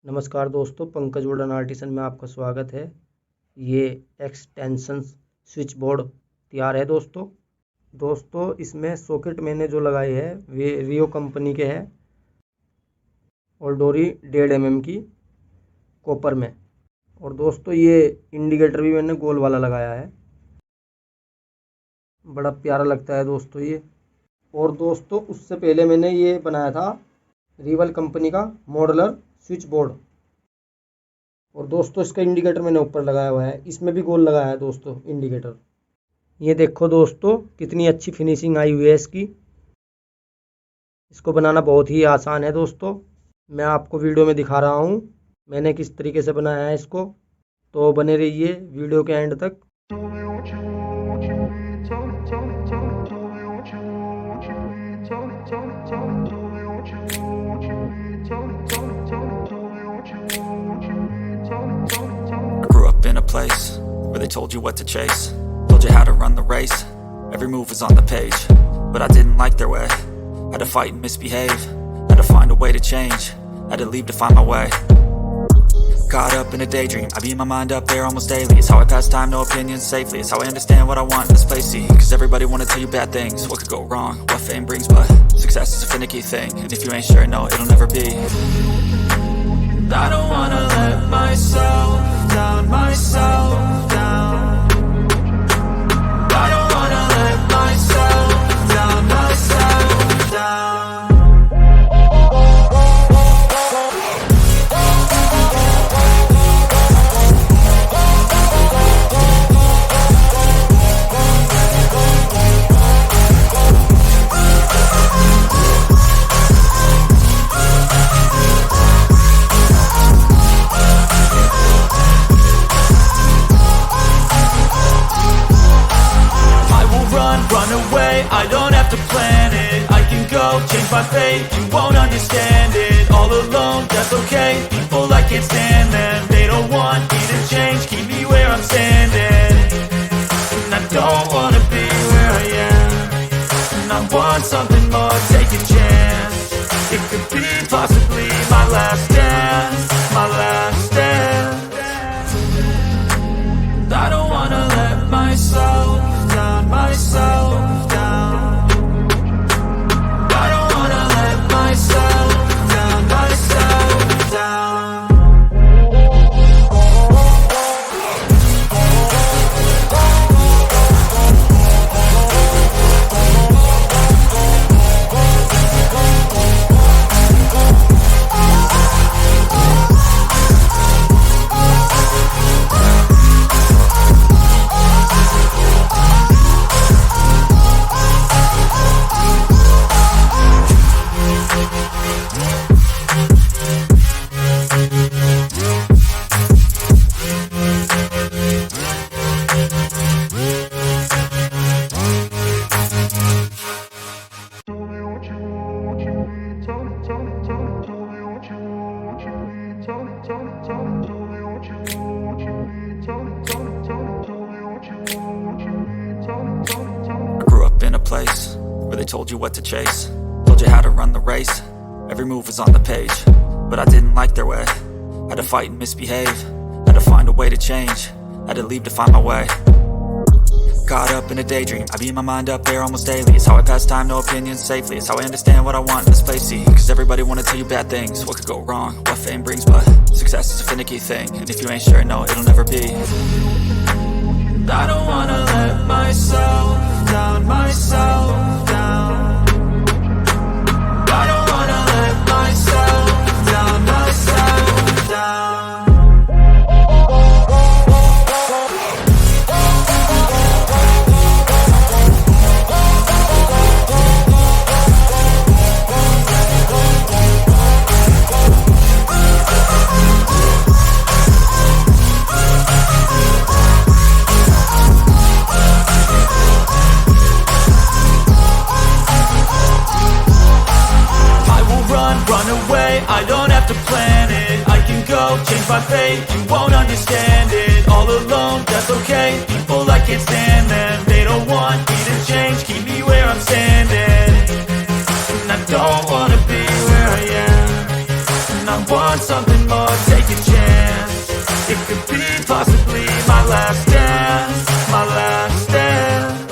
नमस्कार दोस्तों, Pankaj wooden artisan में आपका स्वागत है। ये एक्सटेंशन स्विच बोर्ड तैयार है दोस्तों इसमें सॉकेट मैंने जो लगाए है वे रियो कंपनी के हैं और डोरी 1.5 mm की कॉपर में। और दोस्तों ये इंडिकेटर भी मैंने गोल वाला लगाया है, बड़ा प्यारा लगता है दोस्तों ये। और दोस्तों उससे पहले मैंने ये बनाया था रिवल कंपनी का मॉडलर स्विच बोर्ड। और दोस्तों इसका इंडिकेटर मैंने ऊपर लगाया हुआ है, इसमें भी गोल लगाया है दोस्तों इंडिकेटर। ये देखो दोस्तों कितनी अच्छी फिनिशिंग आई हुई है इसकी। इसको बनाना बहुत ही आसान है दोस्तों, मैं आपको वीडियो में दिखा रहा हूँ मैंने किस तरीके से बनाया है इसको। तो बने रहिए वीडियो के एंड तक। Grew up in a place where they told you what to chase, told you how to run the race, every move was on the page, but I didn't like their way, had to fight and misbehave, had to find a way to change, had to leave to find my way. Caught up in a daydream, I beat my mind up there almost daily. It's how I pass time, no opinions safely. It's how I understand what I want in this place, see. Cause everybody wanna tell you bad things, what could go wrong, what fame brings. But success is a finicky thing, and if you ain't sure, no, it'll never be. I don't wanna let myself down, myself down. I don't wanna let myself down, myself down. Run away, I don't have to plan it. I can go, change my fate, you won't understand it. All alone, that's okay, people I can't stand them. They don't want me to change, keep me where I'm standing. And I don't wanna be where I am, and I want something more, take a chance. It could be possibly my last dance, my last dance. And I don't wanna let myself down, myself down. I don't wanna let myself down, myself down. Place where they told you what to chase, told you how to run the race, every move was on the page, but I didn't like their way, had to fight and misbehave, had to find a way to change, had to leave to find my way. Caught up in a daydream, I beat my mind up there almost daily. It's how I pass time, no opinions safely. It's how I understand what I want in this place, see. Cause everybody wanna tell you bad things, what could go wrong, what fame brings. But success is a finicky thing, and if you ain't sure, no, it'll never be. I don't wanna let myself down, myself down. I don't wanna let myself down, myself down. Run away, I don't have to plan it. I can go, change my fate, you won't understand it. All alone, that's okay, people I can't stand them. They don't want me to change, keep me where I'm standing. And I don't wanna be where I am, and I want something more, take a chance. It could be possibly my last dance, my last dance.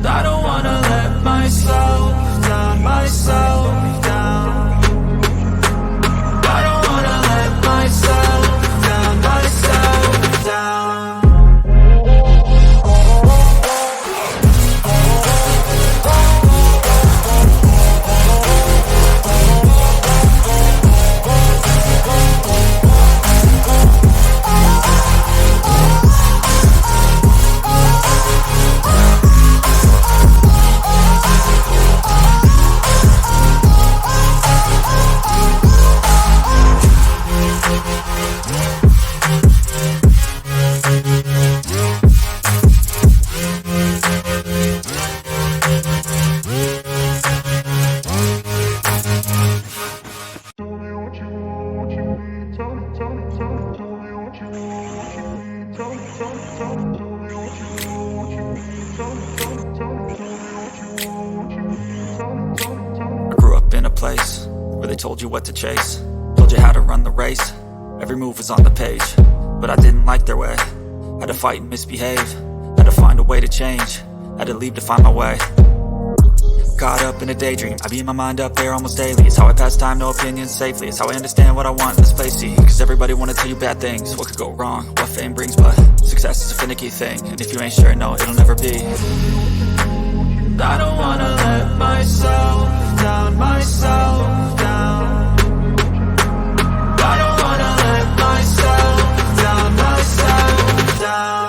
I don't wanna let myself down, myself down. I don't wanna let myself down, myself down. I grew up in a place where they told you what to chase, told you how to run the race. Every move was on the page, but I didn't like their way. Had to fight and misbehave, had to find a way to change, had to leave to find my way. Caught up in a daydream, I beat my mind up there almost daily. It's how I pass time, no opinions safely. It's how I understand what I want in this place, see. Cause everybody wanna tell you bad things, what could go wrong, what fame brings. But success is a finicky thing, and if you ain't sure, no, it'll never be. I don't wanna let myself down, myself down. I don't wanna let myself down, myself down.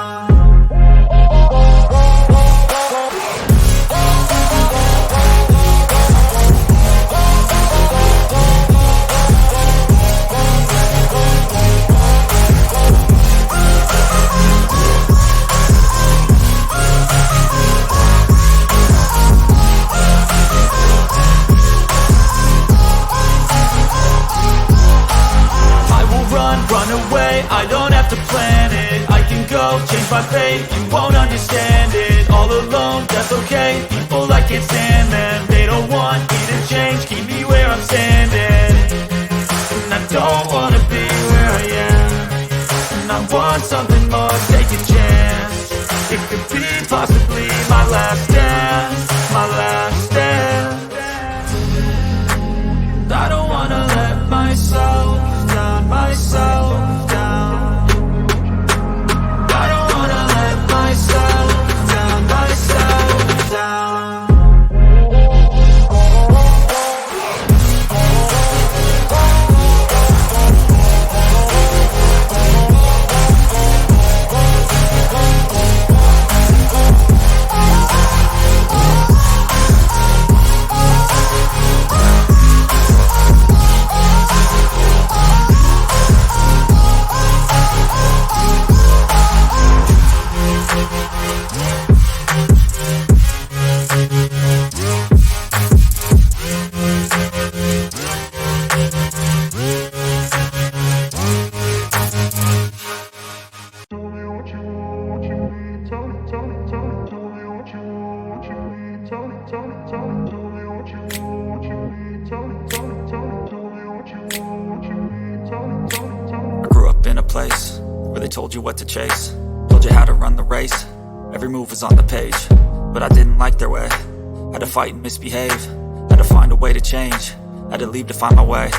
Run away, I don't have to plan it. I can go, change my fate, you won't understand it. All alone, that's okay, people I can't stand them. They don't want me to change, keep me where I'm standing. And I don't wanna be where I am, and I want something more, take a chance. It could be possibly my last dance, my last dance. I don't wanna let myself down, myself down. I don't wanna let myself down, myself down. I grew up in a place where they told you what to chase, told you how to run the race. Every move was on the page, but I didn't like their way. Had to fight and misbehave, had to find a way to change, had to leave to find my way.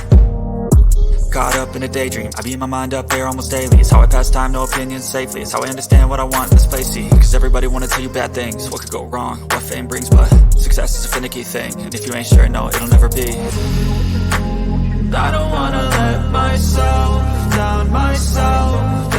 Caught up in a daydream, I beat my mind up there almost daily. It's how I pass time, no opinions safely. It's how I understand what I want in this place, see. Cause everybody wanna tell you bad things, what could go wrong, what fame brings. But success is a finicky thing, and if you ain't sure, no, it'll never be. I don't wanna let myself down, myself